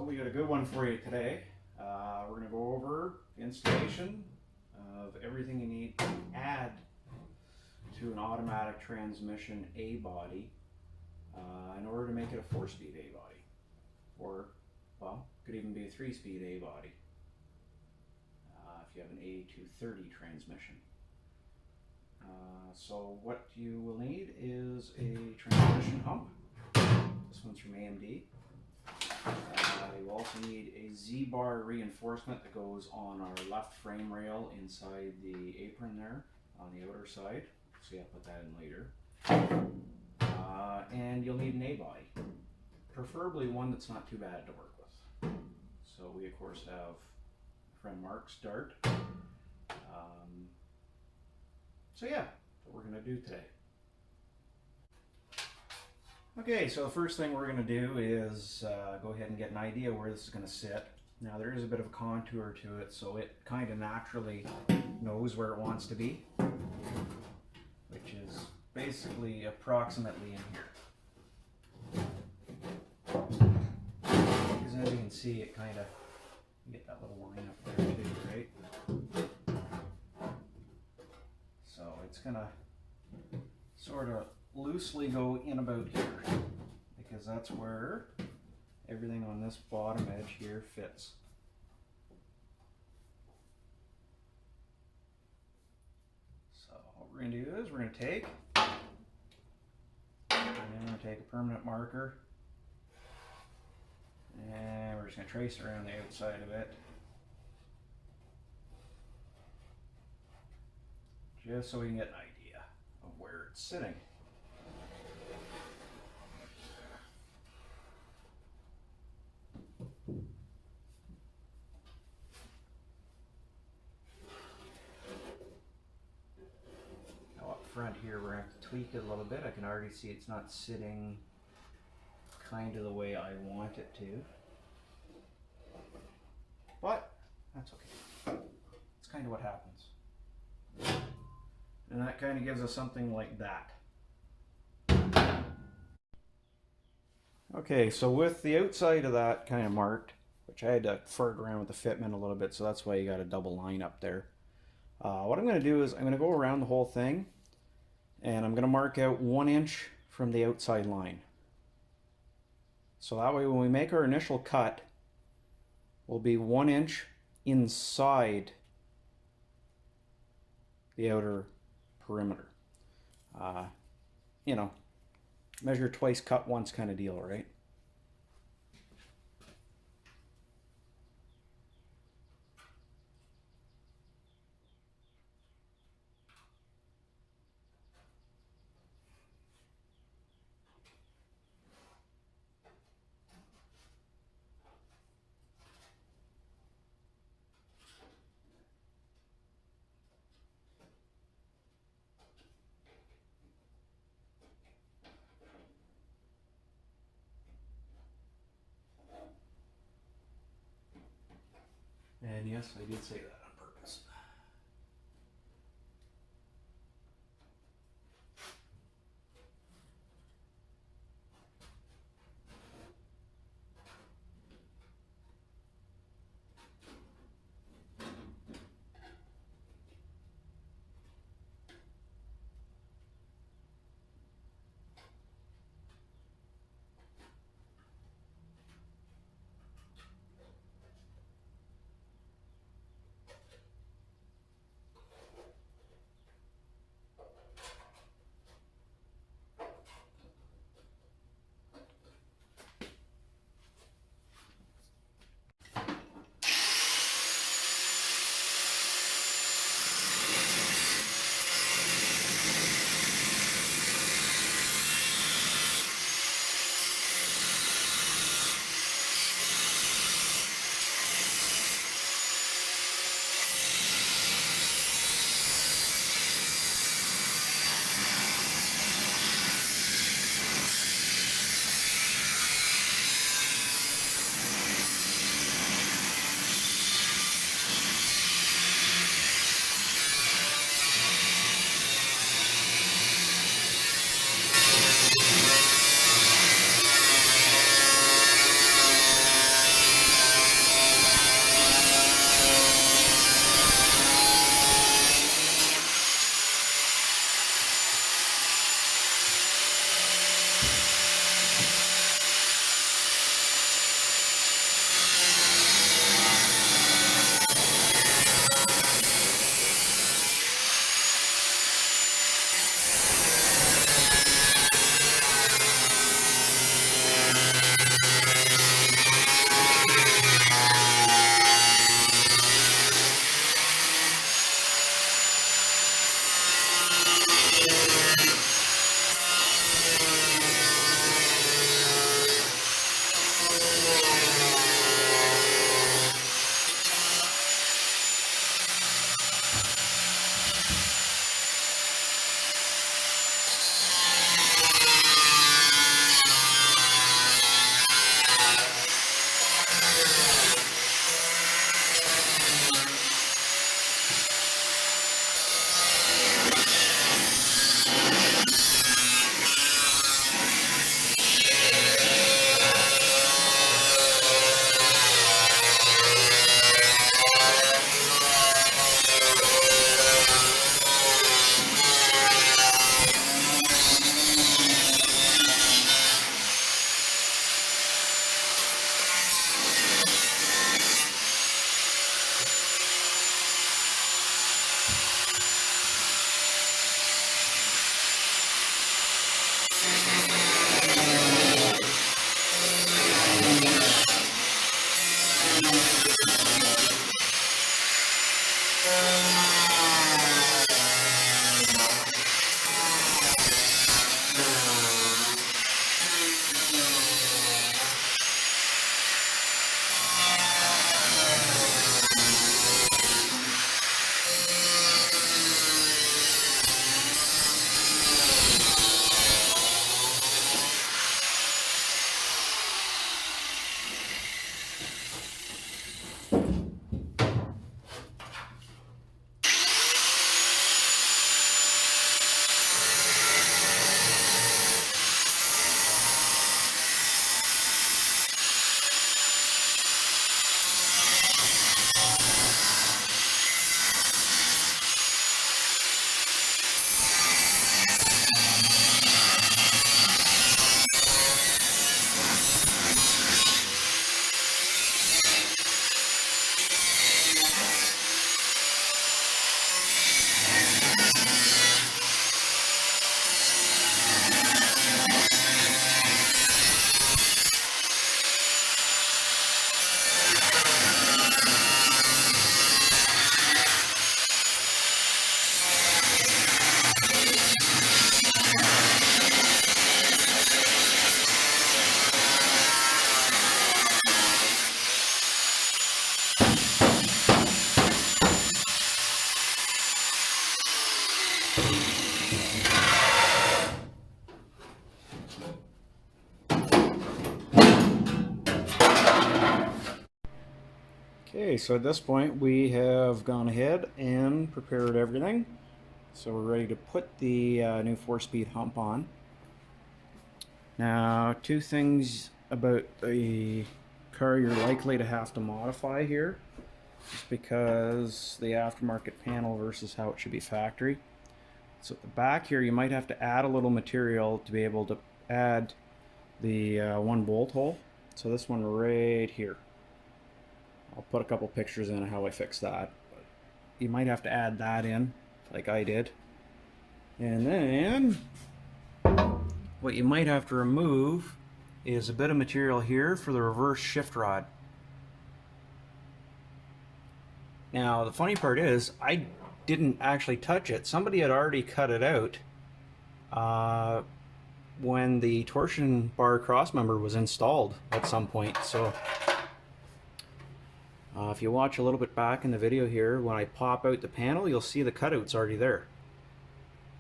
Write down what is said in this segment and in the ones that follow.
we got a good one for you today. We're going to go over the installation of everything you need to add to an automatic transmission A-body in order to make it a 4-speed A-body. Or, well, could even be a 3-speed A-body if you have an A230 transmission. So what you will need is a transmission hump. This one's from AMD. You also need a Z-bar reinforcement that goes on our left frame rail inside the apron there on the outer side. So yeah, put that in later. And you'll need an A-body, preferably one that's not too bad to work with. So we of course have friend Mark's Dart. So yeah, that's what we're going to do today. Okay, so the first thing we're going to do is go ahead and get an idea where this is going to sit. Now there is a bit of a contour to it, so it kind of naturally knows where it wants to be, which is basically approximately in here. Because as you can see, it kind of, you get that little line up there too, right? So it's going to sort of loosely go in about here, because that's where everything on this bottom edge here fits. So what we're going to do is we're going to take a permanent marker and we're just going to trace around the outside of it, just so we can get an idea of where it's sitting. Front here we're going to have to tweak it a little bit. I can already see it's not sitting kind of the way I want it to, but that's okay. It's kind of what happens, and that kind of gives us something like that. Okay, so with the outside of that kind of marked, which I had to fart around with the fitment a little bit, so that's why you got a double line up there. What I'm going to do is I'm going to go around the whole thing, and I'm going to mark out 1 inch from the outside line. So that way when we make our initial cut, we'll be 1 inch inside the outer perimeter. You know, measure twice, cut once kind of deal, right? And yes, I did say that on purpose. Okay, so at this point we have gone ahead and prepared everything. So we're ready to put the new 4-speed hump on. Now, two things about the car you're likely to have to modify here, just because the aftermarket panel versus how it should be factory. So at the back here you might have to add a little material to be able to add the one bolt hole. So this one right here. I'll put a couple pictures in of how I fixed that. But you might have to add that in, like I did. And then what you might have to remove is a bit of material here for the reverse shift rod. Now the funny part is I didn't actually touch it. Somebody had already cut it out when the torsion bar crossmember was installed at some point. So if you watch a little bit back in the video here, when I pop out the panel, you'll see the cutout's already there.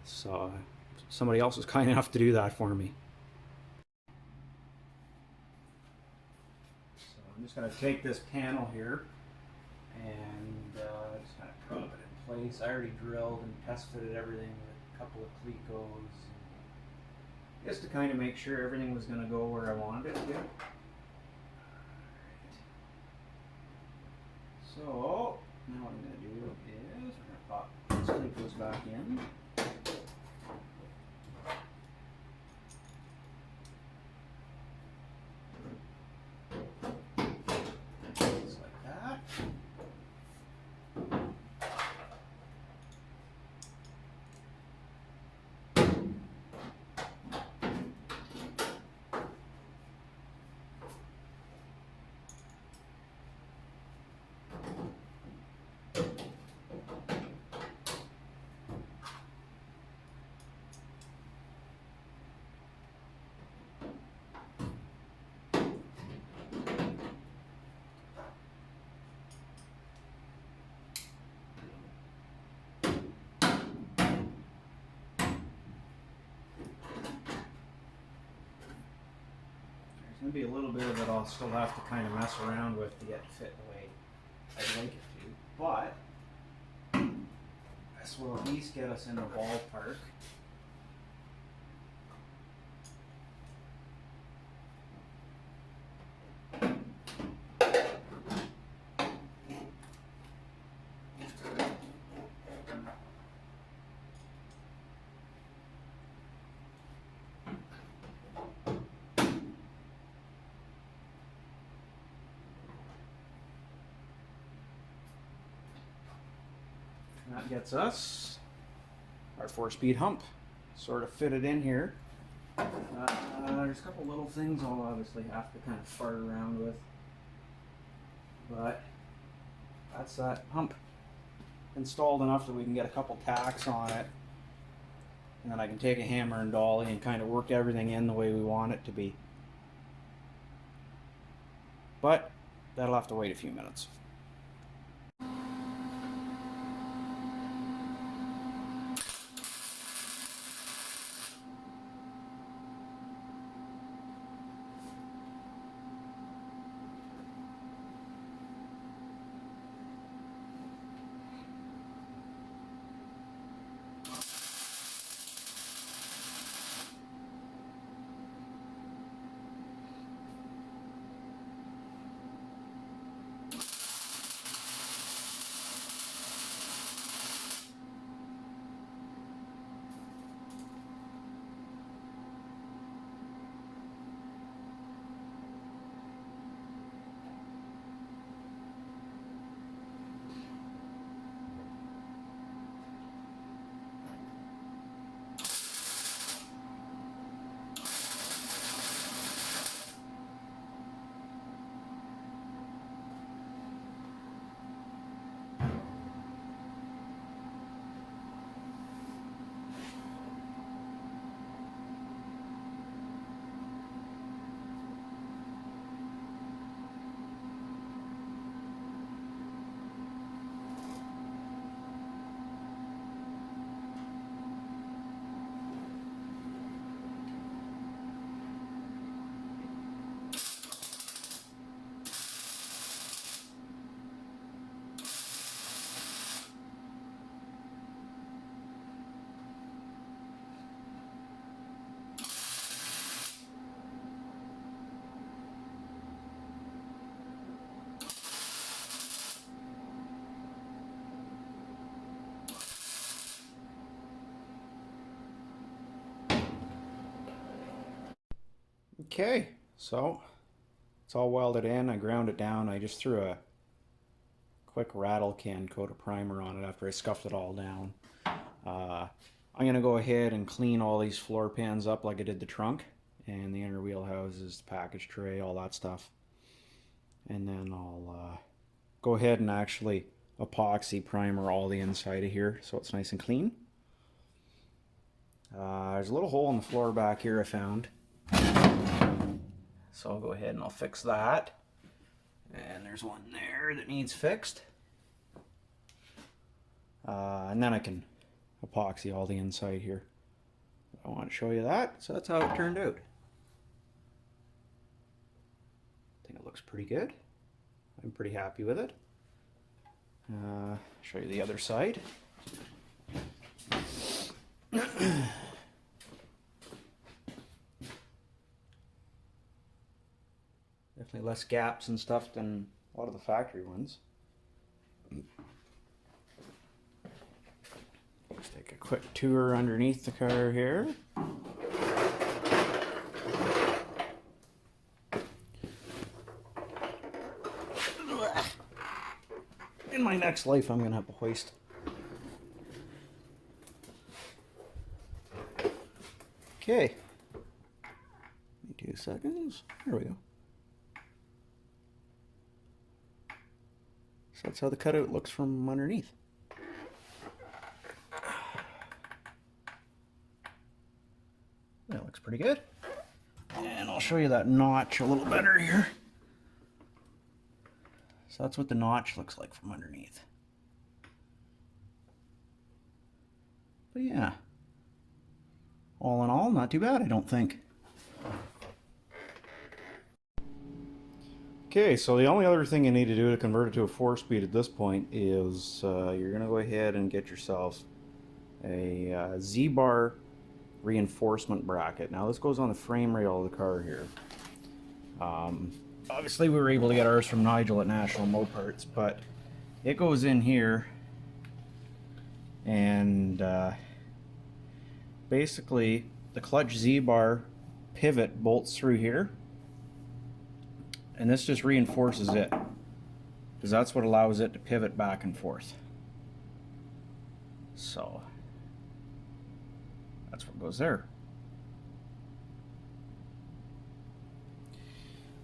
So somebody else was kind enough to do that for me. So I'm just going to take this panel here and just kind of prop it in place. I already drilled and test fitted everything with a couple of clecos, just to kind of make sure everything was going to go where I wanted it to. So now what I'm going to do is we're going to pop these clecos back in. Just like that. There's going to be a little bit of it I'll still have to kind of mess around with to get it fit the way I'd like it to, but this will at least get us in the ballpark. And that gets us our 4-speed hump sort of fitted in here. There's a couple little things I'll obviously have to kind of fart around with, but that's that hump installed enough that we can get a couple tacks on it, and then I can take a hammer and dolly and kind of work everything in the way we want it to be. But that'll have to wait a few minutes. Okay, so it's all welded in. I ground it down. I just threw a quick rattle can coat of primer on it after I scuffed it all down. I'm gonna go ahead and clean all these floor pans up like I did the trunk and the inner wheel houses, the package tray, all that stuff. And then I'll go ahead and actually epoxy primer all the inside of here so it's nice and clean. There's a little hole in the floor back here I found. So I'll go ahead and I'll fix that. And there's one there that needs fixed. And then I can epoxy all the inside here. I want to show you that. So that's how it turned out. I think it looks pretty good. I'm pretty happy with it. Show you the other side. Definitely less gaps and stuff than a lot of the factory ones. Let's take a quick tour underneath the car here. In my next life, I'm going to have a hoist. Okay. Give me 2 seconds. There we go. So that's how the cutout looks from underneath. That looks pretty good. And I'll show you that notch a little better here. So that's what the notch looks like from underneath. But yeah, all in all, not too bad, I don't think. Okay, so the only other thing you need to do to convert it to a 4-speed at this point is you're going to go ahead and get yourself a Z-bar reinforcement bracket. Now this goes on the frame rail of the car here. Obviously we were able to get ours from Nigel at National Moparts, but it goes in here and basically the clutch Z-bar pivot bolts through here, and this just reinforces it because that's what allows it to pivot back and forth. So that's what goes there.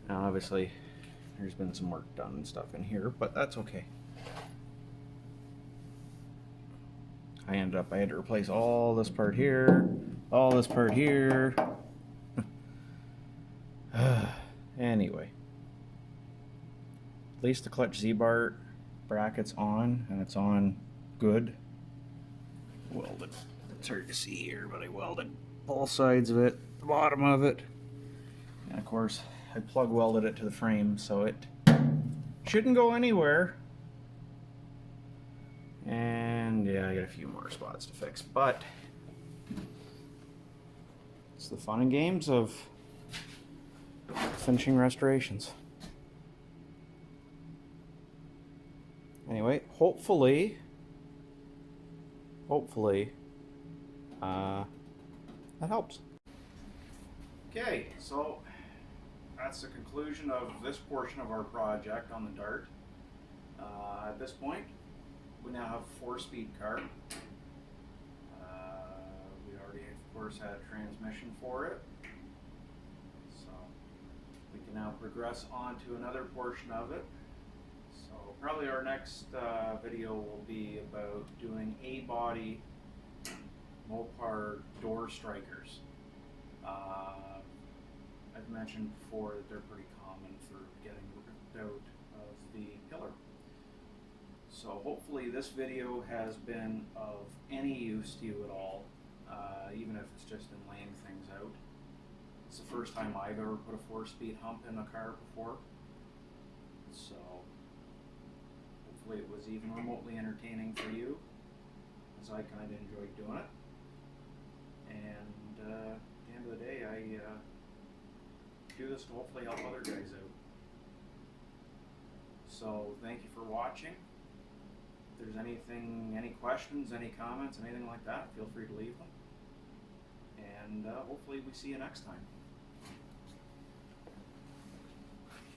Now obviously there's been some work done and stuff in here, but that's okay. I had to replace all this part here, all this part here. Anyway, at least the clutch Z-bar bracket's on, and it's on good. Welded. It's hard to see here, but I welded both sides of it, the bottom of it, and of course I plug welded it to the frame so it shouldn't go anywhere. And yeah, I got a few more spots to fix, but it's the fun and games of finishing restorations. Anyway, hopefully that helps. Okay, so that's the conclusion of this portion of our project on the Dart. At this point, we now have a 4-speed car. We already, of course, had a transmission for it. So we can now progress on to another portion of it. So probably our next video will be about doing A-body Mopar door strikers. I've mentioned before that they're pretty common for getting ripped out of the pillar. So hopefully this video has been of any use to you at all, even if it's just in laying things out. It's the first time I've ever put a 4-speed hump in a car before, so hopefully it was even remotely entertaining for you, as I kind of enjoyed doing it. And at the end of the day, I do this to hopefully help other guys out. So thank you for watching. If there's anything, any questions, any comments, anything like that, feel free to leave them. And hopefully we see you next time.